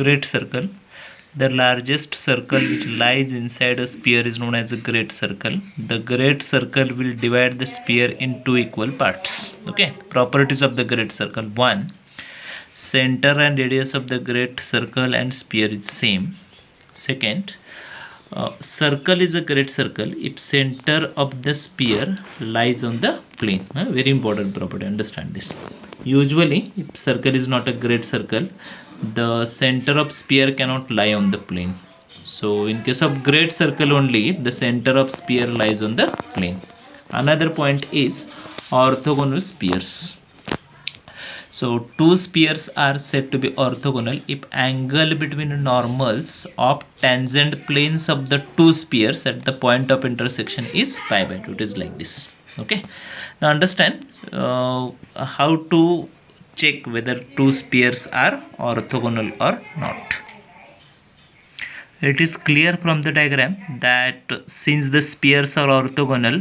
great circle. The largest circle which lies inside a sphere is known as a great circle. The great circle will divide the sphere in two equal parts. Okay, properties of the great circle. 1. Center and radius of the great circle and sphere is same. Second, circle is a great circle if center of the sphere lies on the plane. Very important property, understand this. Usually if circle is not a great circle, the center of sphere cannot lie on the plane. So in case of great circle only, the center of sphere lies on the plane. Another point is orthogonal spheres. So two spheres are said to be orthogonal if angle between normals of tangent planes of the two spheres at the point of intersection is pi by 2. It is like this. Okay. Now understand how to check whether two spheres are orthogonal or not. It is clear from the diagram that since the spheres are orthogonal,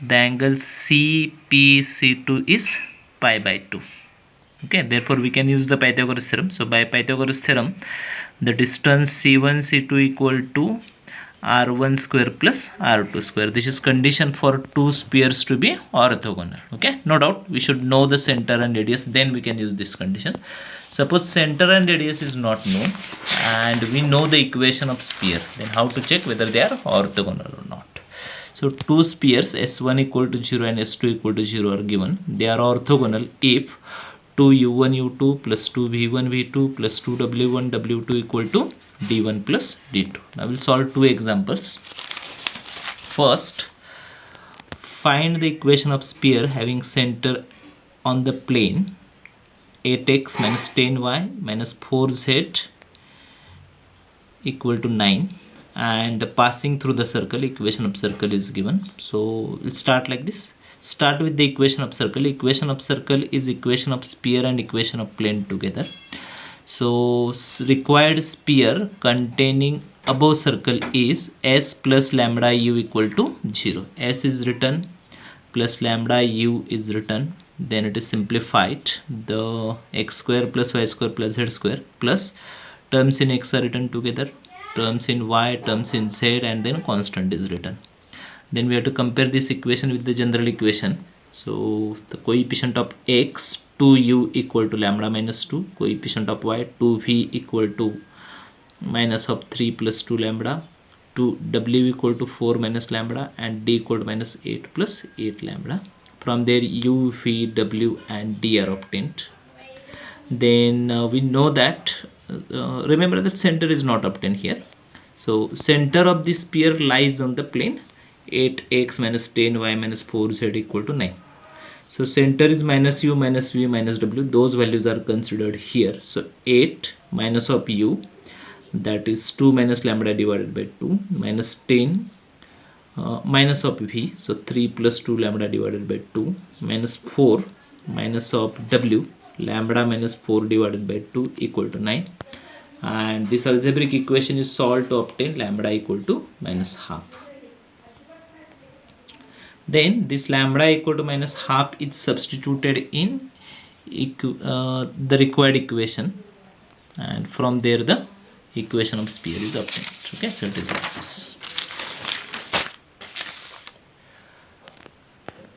the angle CPC2 is pi by 2. Okay, therefore we can use the Pythagoras theorem. So by Pythagoras theorem, the distance C1 C2 equal to R1 square plus R2 square. This is condition for two spheres to be orthogonal. Okay, no doubt we should know the center and radius, then we can use this condition. Suppose center and radius is not known and we know the equation of sphere, then how to check whether they are orthogonal or not? So two spheres S1 equal to 0 and S2 equal to 0 are given. They are orthogonal if 2u1 u2 plus 2v1 v2 plus 2w1 w2 equal to d1 plus d2. Now we'll solve two examples. First, find the equation of sphere having center on the plane 8x minus 10y minus 4z equal to 9, and passing through the circle, equation of circle is given. So we'll start like this. Start with the equation of circle. Equation of circle is equation of sphere and equation of plane together. So required sphere containing above circle is s plus lambda u equal to 0. S is written plus lambda u is written. Then it is simplified. The x square plus y square plus z square plus terms in x are written together, terms in y, terms in z, and then constant is written. Then we have to compare this equation with the general equation. So the coefficient of x 2u equal to lambda minus 2, coefficient of y 2v equal to minus of 3 plus 2 lambda, 2w equal to 4 minus lambda, and d equal to minus 8 plus 8 lambda. From there u, v, w and d are obtained. Then we know that remember that center is not obtained here. So center of the sphere lies on the plane 8x minus 10y minus 4z equal to 9. So center is minus u minus v minus w. Those values are considered here. So 8 minus of u, that is 2 minus lambda divided by 2, minus 10 minus of v, so 3 plus 2 lambda divided by 2, minus 4 minus of w, lambda minus 4 divided by 2 equal to 9. And this algebraic equation is solved to obtain lambda equal to minus half. Then this lambda equal to minus half is substituted in the required equation, and from there the equation of sphere is obtained. Okay, so it is like this.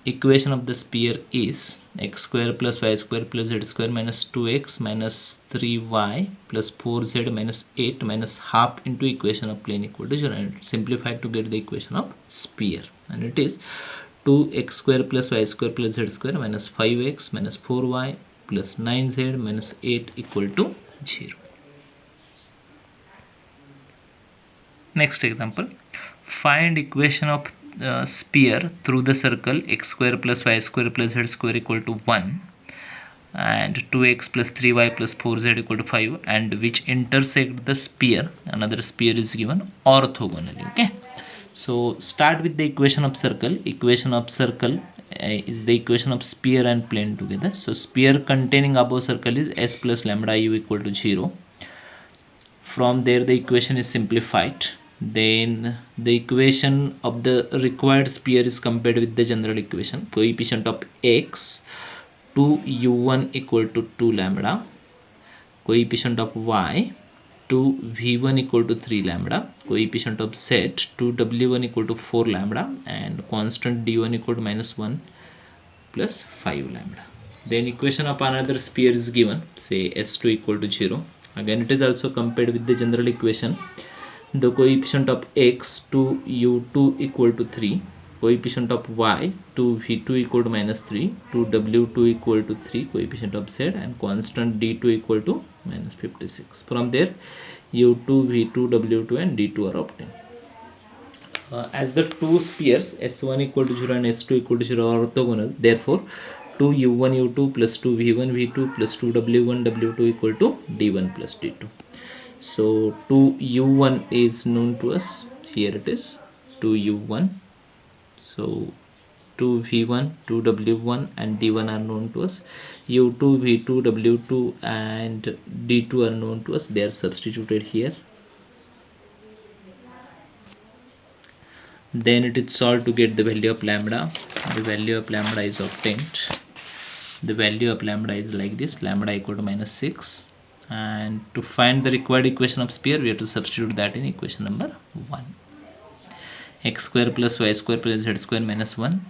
Equation of the sphere is x square plus y square plus z square minus 2x minus 3y plus 4z minus 8 minus half into equation of plane equal to 0, and simplified to get the equation of sphere, and it is 2x square plus y square plus z square minus 5x minus 4y plus 9z minus 8 equal to 0. Next example, find equation of sphere through the circle x square plus y square plus z square equal to 1 and 2x plus 3y plus 4z equal to 5, and which intersect the sphere. Another sphere is given orthogonally. Okay, so start with the equation of circle. Equation of circle is the equation of sphere and plane together. So sphere containing above circle is s plus lambda u equal to 0. From there the equation is simplified. Then the equation of the required sphere is compared with the general equation. Coefficient of x 2u1 equal to 2 lambda, coefficient of y 2v1 equal to 3 lambda, coefficient of z 2w1 equal to 4 lambda, and constant d1 equal to -1 plus 5 lambda. Then equation of another sphere is given, say s2 equal to 0. Again it is also compared with the general equation. The coefficient of x 2u2 equal to 3, coefficient of y 2v2 equal to -3, 2w2 equal to 3, coefficient of z, and constant d2 equal to -56. From there u2, v2, w2 and d2 are obtained. As the two spheres s1 equal to 0 and s2 equal to 0 are orthogonal, therefore 2u1 u2 plus 2v1 v2 plus 2w1 w2 equal to d1 plus d2. So 2u1 is known to us, here it is 2u1. So 2v1, 2w1 and d1 are known to us. u2, v2, w2 and d2 are known to us. They are substituted here. Then it is solved to get the value of lambda. The value of lambda is obtained. The value of lambda is like this, lambda equal to -6. And to find the required equation of sphere, we have to substitute that in equation number 1. X square plus y square plus z square minus 1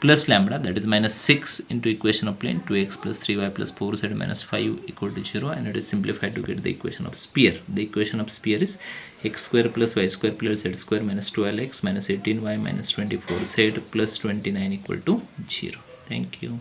plus lambda, that is -6 into equation of plane, 2x plus 3y plus 4z minus 5 equal to 0, and it is simplified to get the equation of sphere. The equation of sphere is x square plus y square plus z square minus 12x minus 18y minus 24z plus 29 equal to 0. Thank you.